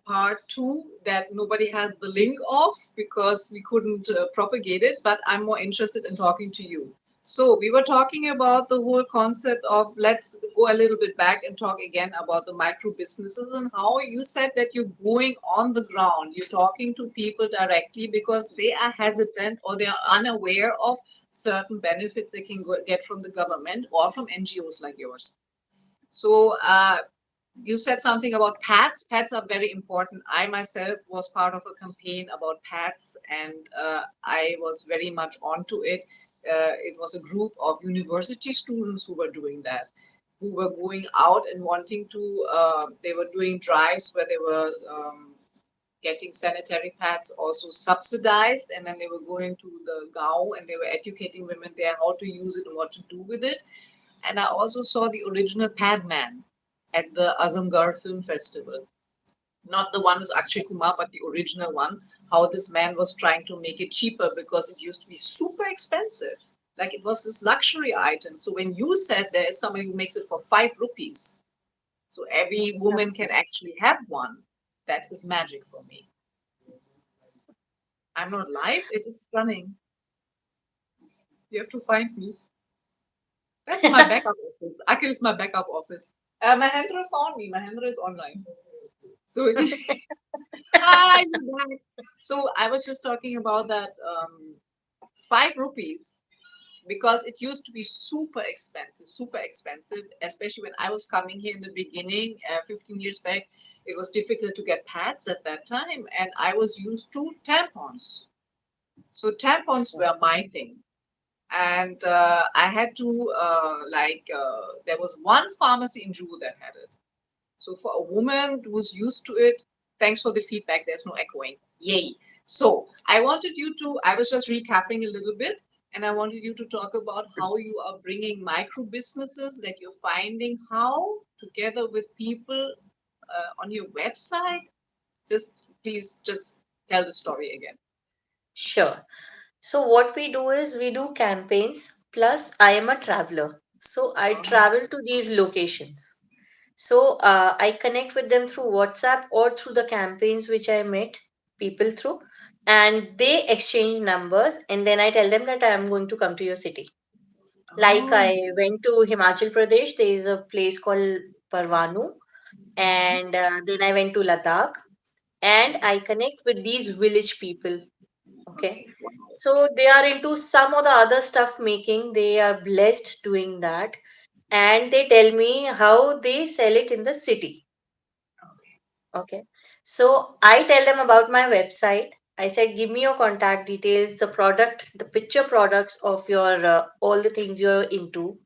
part two that nobody has the link of because we couldn't propagate it, but I'm more interested in talking to you. So we were talking about the whole concept of, let's go a little bit back and talk again about the micro businesses and how you said that you're going on the ground, you're talking to people directly because they are hesitant or they are unaware of certain benefits they can get from the government or from NGOs like yours. So you said something about pads. Pads are very important. I myself was part of a campaign about pads, and I was very much onto it. It was a group of university students who were doing that, who were going out and wanting to. They were doing drives where they were getting sanitary pads also subsidized, and then they were going to the Gao and they were educating women there how to use it and what to do with it. And I also saw the original Padman at the Azamgarh Film Festival. Not the one with Akshay Kumar, but the original one. How this man was trying to make it cheaper because it used to be super expensive. Like it was this luxury item. So when you said there is somebody who makes it for 5 rupees, so every woman can Absolutely. actually have one, that is magic for me. I'm not live, it is stunning. You have to find me. That's my backup office. Actually, it's my backup office. Mahendra found me. Mahendra is online. So, hi, you're back. So, I was just talking about that 5 rupees because it used to be super expensive, especially when I was coming here in the beginning, 15 years back. It was difficult to get pads at that time, and I was used to tampons. So, tampons were my thing. And I had to there was one pharmacy in Juhu that had it. So for a woman who's used to it, thanks for the feedback. There's no echoing. Yay! So I wanted you to. I was just recapping a little bit, and I wanted you to talk about how you are bringing micro businesses that you're finding how together with people on your website. Just please, just tell the story again. Sure. So what we do is we do campaigns, plus I am a traveler. So I Oh, travel to these locations. So I connect with them through WhatsApp or through the campaigns which I met people through, and they exchange numbers, and then I tell them that I am going to come to your city. Like oh. I went to Himachal Pradesh, there is a place called Parvanu, Mhm. and then I went to Ladakh, and I connect with these village people. Okay. Okay. Wow. So they are into some of the other stuff making. They are blessed doing that. And they tell me how they sell it in the city. Okay. So I tell them about my website. I said, give me your contact details, the product, the picture products of your all the things you're into.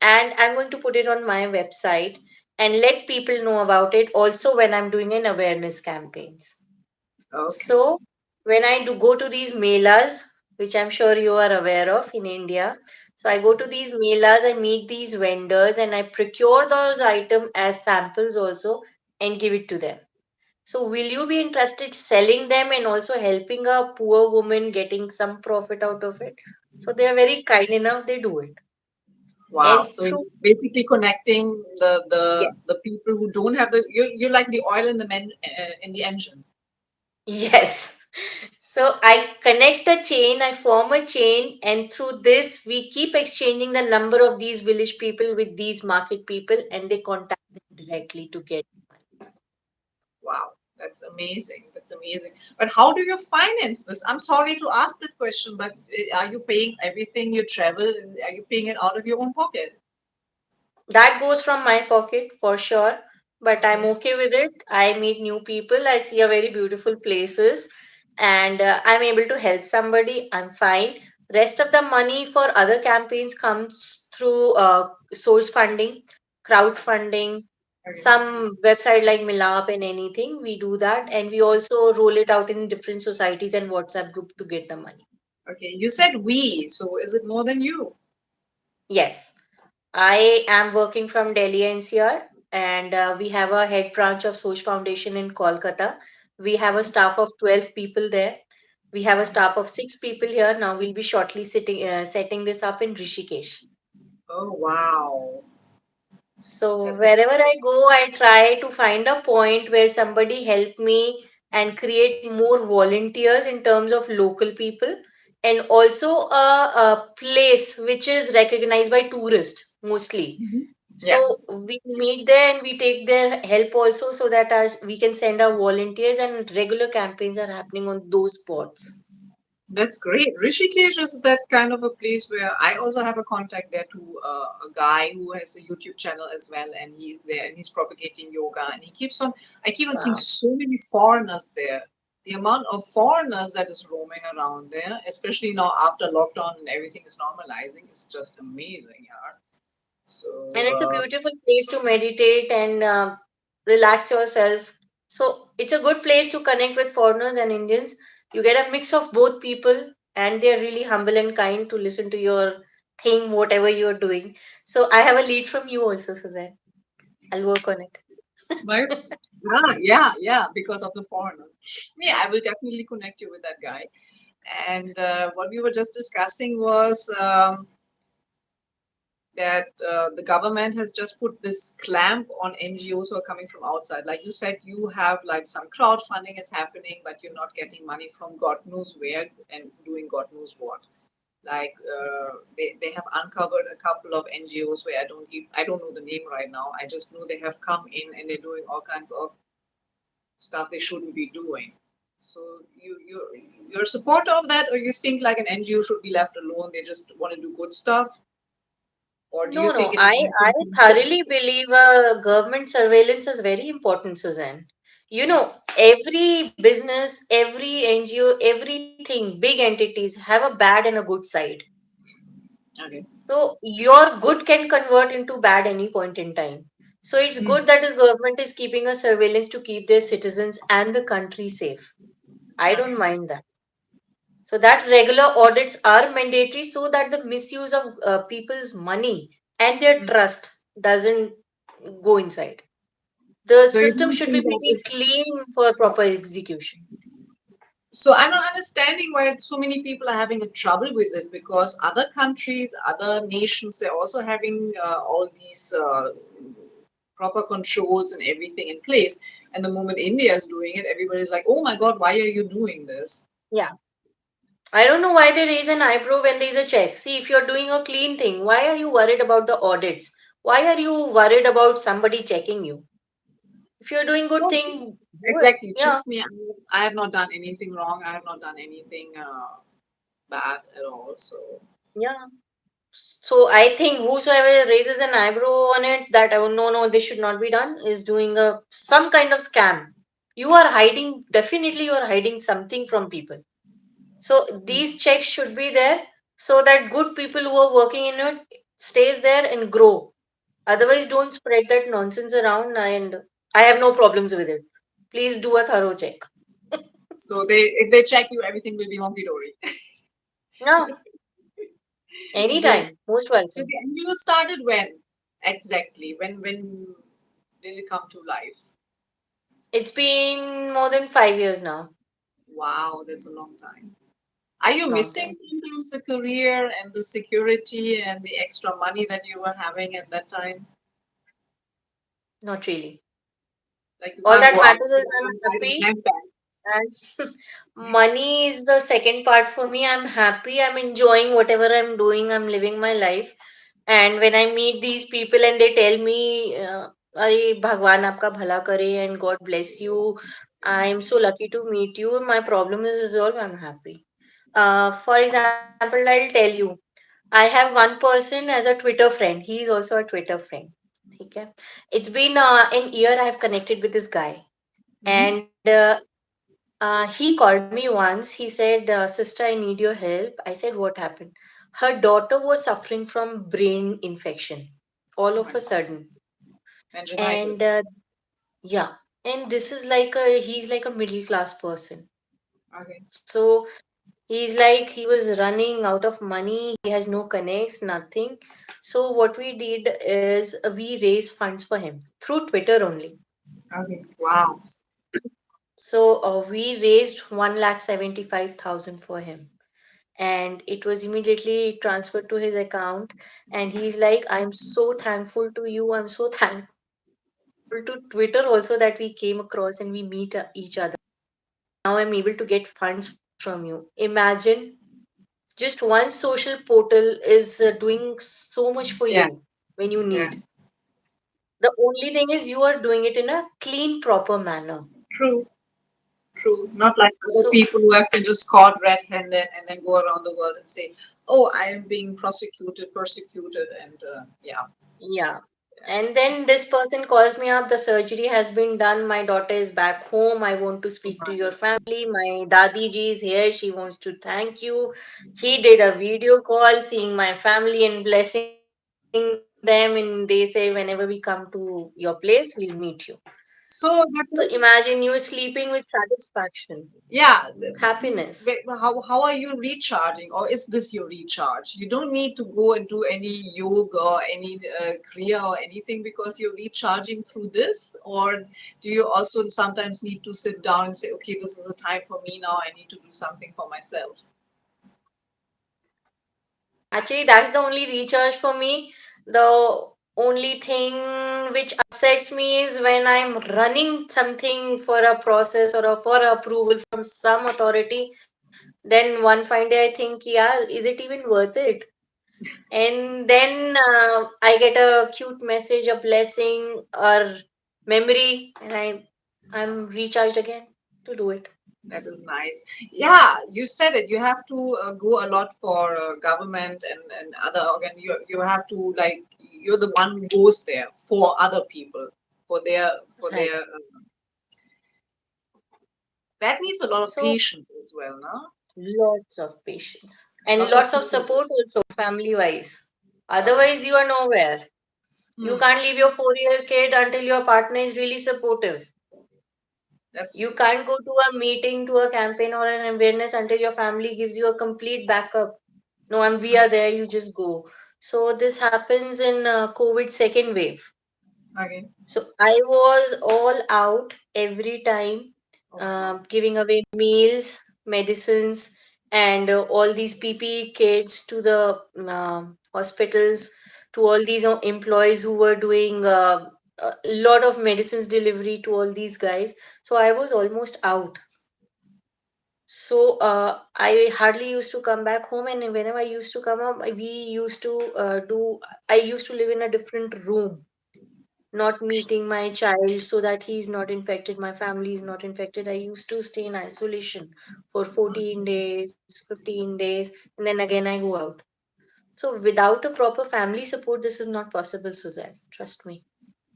And I'm going to put it on my website and let people know about it also when I'm doing an awareness campaigns. Okay. So when I do go to these melas, which I'm sure you are aware of in India, so I go to these melas, I meet these vendors, and I procure those items as samples also and give it to them. So will you be interested selling them and also helping a poor woman getting some profit out of it? So they are very kind enough, they do it. Wow. And So through basically connecting the yes. people who don't have the you like the oil in the engine. Yes. So I connect a chain, I form a chain, and through this, we keep exchanging the number of these village people with these market people, and they contact them directly to get money. Wow. That's amazing. That's amazing. But how do you finance this? I'm sorry to ask that question, but are you paying everything you travel? Are you paying it out of your own pocket? That goes from my pocket for sure, but I'm Okay. okay with it. I meet new people, I see a very beautiful places, and I'm able to help somebody. I'm fine. Rest of the money for other campaigns comes through source funding, crowdfunding, Okay. some website like Milap and anything. We do that, and we also roll it out in different societies and WhatsApp group to get the money. Okay. You said we, so is it more than you? Yes. I am working from Delhi NCR, and we have a head branch of Soch Foundation in Kolkata. We have a staff of 12 people there. We have a staff of 6 people here. Now we'll be shortly setting this up in Rishikesh. Oh wow. So That's wherever I go, I try to find a point where somebody help me and create more volunteers in terms of local people, and also a place which is recognized by tourists mostly. Mhm. Yeah. So we meet there and we take their help also, so that as we can send our volunteers, and regular campaigns are happening on those spots. That's great. Rishikesh is that kind of a place where I also have a contact there to a guy who has a YouTube channel as well, and he's there and he's propagating yoga, and he keeps on. I keep on seeing Wow. so many foreigners there. The amount of foreigners that is roaming around there, especially now after lockdown and everything is normalizing, is just amazing. Yeah. So And it's a beautiful place to meditate and relax yourself. So it's a good place to connect with foreigners and Indians. You get a mix of both people, and they're really humble and kind to listen to your thing, whatever you're doing. So I have a lead from you also, Suzanne. I'll work on it. my yeah, because of the foreigners. Yeah, I will definitely connect you with that guy. And what we were just discussing was that the government has just put this clamp on NGOs who are coming from outside. Like you said, you have like some crowdfunding is happening, but you're not getting money from God knows where and doing God knows what. Like they have uncovered a couple of NGOs where I don't know the name right now. I just know they have come in and they're doing all kinds of stuff they shouldn't be doing. So you're a supporter of that, or you think like an NGO should be left alone? They just want to do good stuff, or do you No, think no. it is I something to be thoroughly policy? believe government surveillance is very important, Suzanne. You Mm. know, every business, every NGO, everything, big entities have a bad and a good side. Okay. So your good can convert into bad any point in time. So it's Mm. good that the government is keeping a surveillance to keep their citizens and the country safe. I don't Okay. mind that. So that regular audits are mandatory so that the misuse of people's money and their Mm. trust doesn't go inside. The So you system don't should be think that pretty it's clean for proper execution. so I'm not understanding why so many people are having a trouble with it because other countries, other nations, they're also having all these proper controls and everything in place. And the moment India is doing it, everybody's like, "Oh my God, why are you doing this?" Yeah. I don't know why they raise an eyebrow when there's a check. See, if you're doing a clean thing, why are you worried about the audits? Why are you worried about somebody checking you? If you're doing good No, thing, do it. exactly. Check Yeah, me. I have not done anything wrong. I have not done anything bad at all. So. yeah. So I think whosoever raises an eyebrow on it that oh no no this should not be done is doing a some kind of scam. You are hiding, definitely you are hiding something from people. So these checks should be there so that good people who are working in it stays there and grow. Otherwise, don't spread that nonsense around, and I have no problems with it. Please do a thorough check. So if they check you, everything will be honky dory. Yeah, Great. anytime. Most So welcome. the NGO started when exactly? When did it come to life? It's been more than 5 years now. Wow, that's a long time. Are you Long missing time. sometimes the career and the security and the extra money that you were having at that time? Not really. Like you All can't that go out matters is and I'm buy the happy, handbag. and money is the second part for me. I'm happy. I'm enjoying whatever I'm doing. I'm living my life. And when I meet these people and they tell me, "Arey Bhagwan aapka bhala kare and God bless you. I'm so lucky to meet you. My problem is resolved. I'm happy." For example, I'll tell you, I have one person as a Twitter friend. He is also a Twitter friend. Okay. It's been an year I've connected with this guy. Hmm. And he called me once. He said, Sister, I need your help. I said, what happened? Her daughter was suffering from brain infection all Oh of my a God. sudden. Meningitis. And yeah, and this is he's like a middle class person. Okay. So he's like, he was running out of money. He has no connects, nothing. So what we did is we raised funds for him through Twitter only. Okay. Wow. So we raised 1,75,000 for him. and it was immediately transferred to his account. And he's like, I'm so thankful to you, I'm so thankful to Twitter also that we came across and we meet each other. Now I'm able to get funds from you. Imagine, just one social portal is doing so much for Yeah, you when you yeah. need. The only thing is you are doing it in a clean, proper manner. True, true. Not like other So, people who have been just caught red-handed and then go around the world and say, "Oh, I am being prosecuted, persecuted," and yeah, yeah. And then this person calls me up, the surgery has been done, my daughter is back home, I want to speak to your family. My Dadi ji is here, she wants to thank you. He did a video call seeing my family and blessing them, and they say, whenever we come to your place, we'll meet you. So So that imagine you sleeping with satisfaction, yeah, happiness. how are you recharging, or is this your recharge? You don't need to go and do any yoga or any kriya or anything because you're recharging through this, or do you also sometimes need to sit down and say, okay, this is a time for me now, I need to do something for myself? Actually, that's the only recharge for me. The only thing which upsets me is when I'm running something for a process or for approval from some authority. Then one fine day I think, yeah, is it even worth it? And then I get a cute message, a blessing or memory, and I'm recharged again to do it. That is nice. Yeah, you said it. You have to go a lot for government and other organs. You have to like you're the one who goes there for other people, for Right. their. That needs a lot of So patience as well, no? lots of patience and Lots of lots of people. support also family wise. Okay. Otherwise, you are nowhere. You Hmm. can't leave your 4 year kid until your partner is really supportive. That's You true. can't go to a meeting, to a campaign or an awareness until your family gives you a complete backup. No, we are there, you just go. So, this happens in COVID second wave. Okay. So I was all out every time, Oh my God. giving away meals, medicines, and all these PPE kits to the hospitals, to all these employees who were doing a lot of medicines delivery to all these guys. So I was almost out. So I hardly used to come back home, and whenever I used to come up, we used to I used to live in a different room, not meeting my child so that he's not infected, my family is not infected. I used to stay in isolation for 14 days, 15 days, and then again I go out. So without a proper family support, this is not possible, Suzanne. Trust me.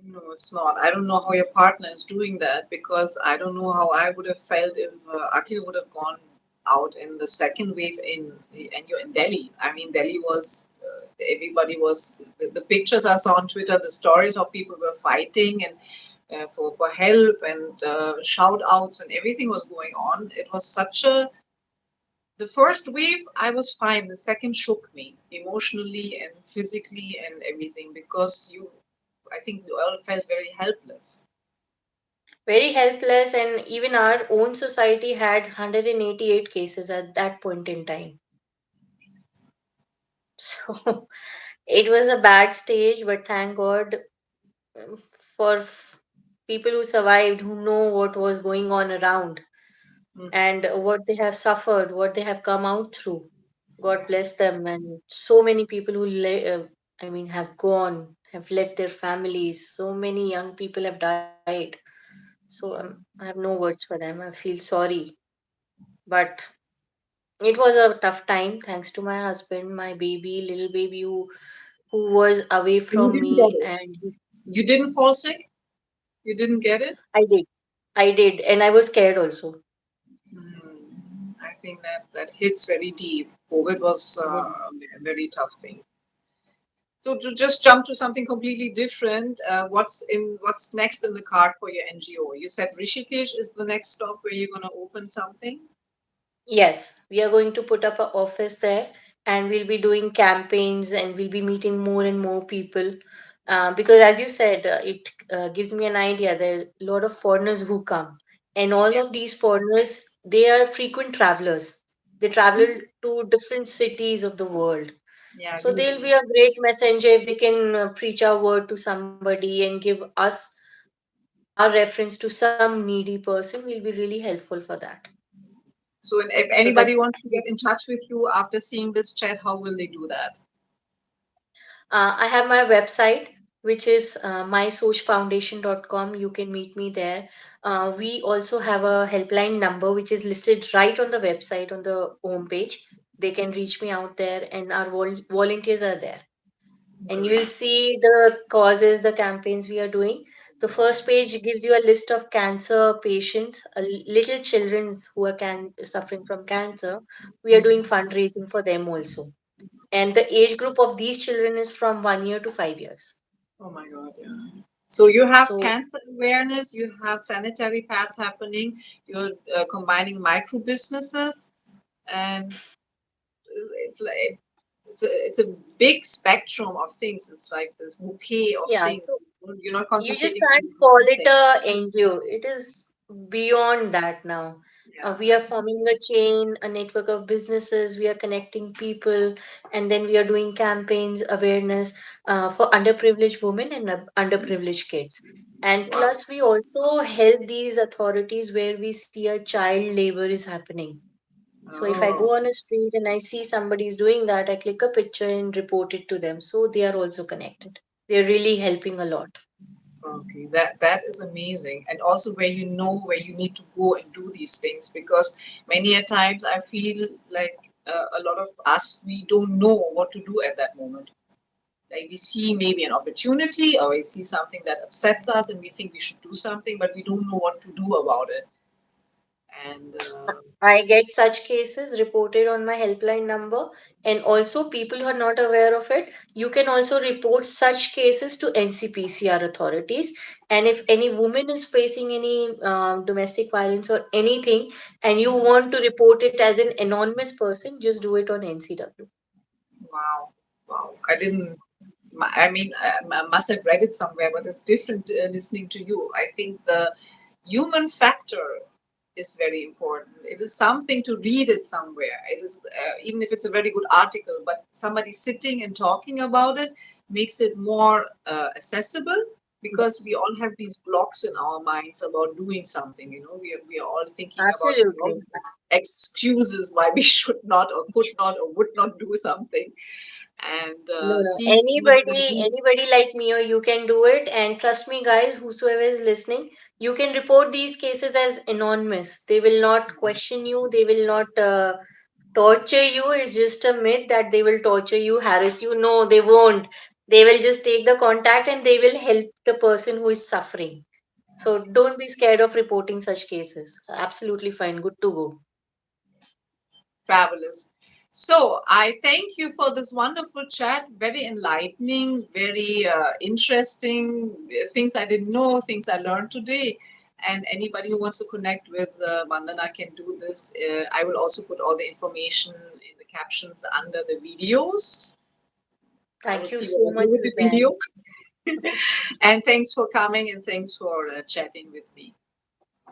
No, it's not. I don't know how your partner is doing that because I don't know how I would have felt if Akhil would have gone out in the second wave and you're in Delhi. I mean, Delhi was everybody was the pictures I saw on Twitter, the stories of people were fighting and for help and shout outs and everything was going on. It was such a the first wave I was fine. The second shook me emotionally and physically and everything because you I think we all felt very helpless. Very helpless, and even our own society had 188 cases at that point in time. So it was a bad stage, but thank God for people who survived, who know what was going on around Mm. and what they have suffered, what they have come out through. God bless them. And so many people who, I mean, have gone, have left their families. So many young people have died. So I have no words for them. I feel sorry. But it was a tough time, thanks to my husband, my baby, little baby who was away And you from didn't get me, it. and You didn't fall sick. You didn't get it. I did. I did. And I was scared also. I think that that hits very deep. COVID was Very. a very tough thing. So to just jump to something completely different, what's next in the card for your NGO? You said Rishikesh is the next stop where you're going to open something. Yes, we are going to put up an office there, and we'll be doing campaigns, and we'll be meeting more and more people. Because, as you said, it gives me an idea. There are a lot of foreigners who come, and all Yeah. of these foreigners, they are frequent travelers. They travel to different cities of the world. Yeah, So they'll usually. be a great messenger if they can preach our word to somebody and give us our reference to some needy person. Will be really helpful for that. So, if So that anybody wants to get in touch with you after seeing this chat, how will they do that? I have my website, which is mysochfoundation.com. You can meet me there. We also have a helpline number, which is listed right on the website on the homepage. They can reach me out there, and our volunteers are there. And you will Great. see the causes, the campaigns we are doing. The first page gives you a list of cancer patients, little children who are suffering from cancer. We are doing fundraising for them also. And the age group of these children is from 1 year to 5 years. Oh my God, yeah. So you have So cancer awareness, you have sanitary pads happening, you're combining micro businesses, and it's like it's a big spectrum of things. It's like this bouquet of yeah, so things. You're not you just concentrating on can't call one it thing. a NGO. It is beyond that now. Yeah, We are forming a chain, a network of businesses. We are connecting people, and then we are doing campaigns, awareness for underprivileged women and underprivileged kids. And wow. plus, we also help these authorities where we see a child labor is happening. So if I Oh, go on a street and I see somebody is doing that, I click a picture and report it to them. So they are also connected. They're really helping a lot. okay. That is amazing. And also where you know where you need to go and do these things, because many a times I feel like a lot of us, we don't know what to do at that moment. Like we see maybe an opportunity, or we see something that upsets us and we think we should do something, but we don't know what to do about it. And I get such cases reported on my helpline number, and also people who are not aware of it. You can also report such cases to NCPCR authorities. And if any woman is facing any domestic violence or anything, and you want to report it as an anonymous person, just do it on NCW. wow, wow. I didn't, I mean, I must have read it somewhere, but it's different listening to you. I think the human factor is very important. It is something to read it somewhere. It is, even if it's a very good article, but somebody sitting and talking about it makes it more accessible, because we Yes, all have these blocks in our minds about doing something. We are all thinking about all absolutely. excuses why we should not or could not or would not do something, and No, no. seeing somebody else Anybody, do. anybody like me or you can do it. And trust me, guys, whosoever is listening, you can report these cases as anonymous. They will not question you. They will not torture you. It's just a myth that they will torture you, harass you. No, they won't. They will just take the contact and they will help the person who is suffering. So don't be scared of reporting such cases. Absolutely fine. Good to go. Fabulous. So I thank you for this wonderful chat. Very enlightening, very interesting, things I didn't know, things I learned today. And anybody who wants to connect with Vandana can do this. I will also put all the information in the captions under the videos. I will Thank you see what so I do much, with the Suzanne. video. And thanks for coming, and thanks for chatting with me.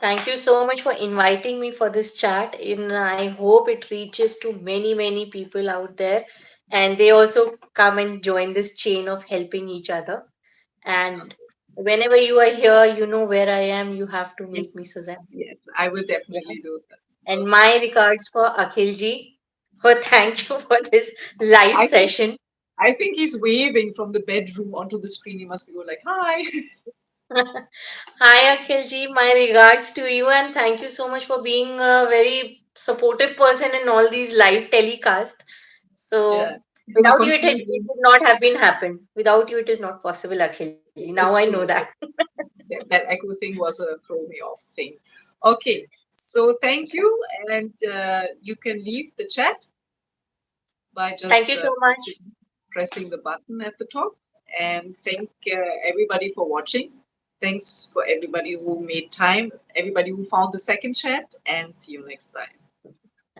Thank you so much for inviting me for this chat. And I hope it reaches to many, many people out there. And they also come and join this chain of helping each other. And whenever you are here, you know where I am. You have to Yes, meet me, Suzanne. yes, I will Yeah. definitely do that. And Okay. my regards for Akhilji. For thank you for this live I think session. I think he's waving from the bedroom onto the screen. He must be going like, "Hi." Hi, Akhilji. My regards to you, and thank you so much for being a very supportive person in all these live telecasts. Yeah, So, he's my without you, it confusion. would not have been happened. Without you, it is not possible, Akhilji. Now I It's know true. that. That echo thing was a throw me off thing. Okay, so thank you, and you can leave the chat by Thank just you so much. pressing the button at the top. And thank everybody for watching. Thanks for everybody who made time, everybody who found the second chat, and see you next time.